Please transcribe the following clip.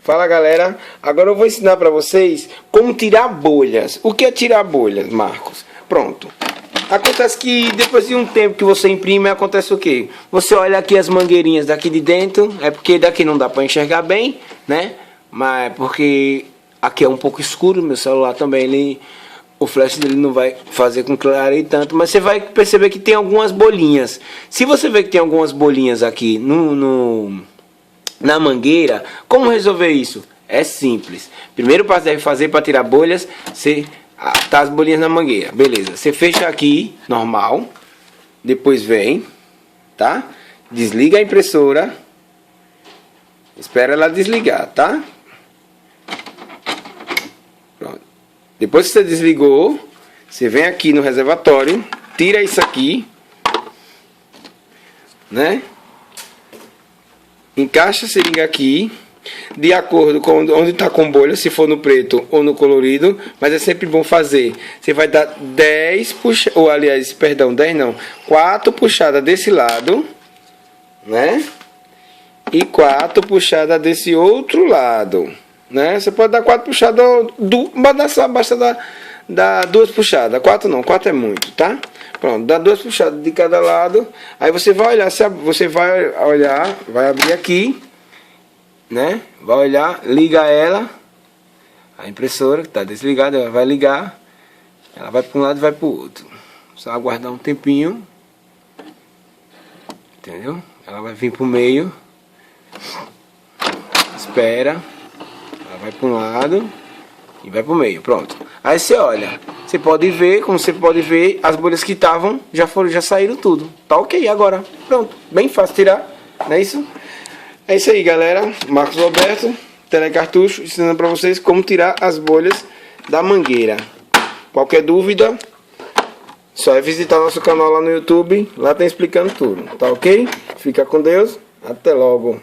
Fala galera, agora eu vou ensinar pra vocês como tirar bolhas. O que é tirar bolhas, Marcos? Pronto. Acontece que depois de um tempo que você imprime, acontece o quê? Você olha aqui as mangueirinhas daqui de dentro, é porque daqui não dá pra enxergar bem, né? Mas porque aqui é um pouco escuro, meu celular também, o flash dele não vai fazer com que clareie tanto, mas você vai perceber que tem algumas bolinhas. Se você vê que tem algumas bolinhas aqui na mangueira, como resolver isso? É simples. Primeiro passo que deve fazer para tirar bolhas, você tá as bolinhas na mangueira, beleza? Você fecha aqui, normal. Depois vem, tá? Desliga a impressora. Espera ela desligar, tá? Pronto. Depois que você desligou, você vem aqui no reservatório, tira isso aqui, né? Encaixa a seringa aqui, de acordo com onde está com bolha, se for no preto ou no colorido, mas é sempre bom fazer. Você vai dar 10 puxadas, ou aliás, perdão, 10 não, 4 puxadas desse lado, né? E 4 puxadas desse outro lado, né? Você pode dar 4 puxadas, basta dar 2 puxadas, 4 não, 4 é muito, tá? Pronto, dá 2 puxadas de cada lado. Aí você vai olhar, vai abrir aqui, né? Vai olhar, liga ela, a impressora que está desligada, ela vai ligar, ela vai para um lado e vai para o outro. Só aguardar um tempinho, entendeu? Ela vai vir para o meio, espera, ela vai para um lado e vai para o meio, pronto. Aí você olha, você pode ver, como você pode ver, as bolhas que estavam já saíram tudo. Tá ok agora, pronto, bem fácil tirar, não é isso? É isso aí galera, Marcos Roberto, Telecartucho, ensinando para vocês como tirar as bolhas da mangueira. Qualquer dúvida, só é visitar nosso canal lá no YouTube, lá tem explicando tudo, tá ok? Fica com Deus, até logo.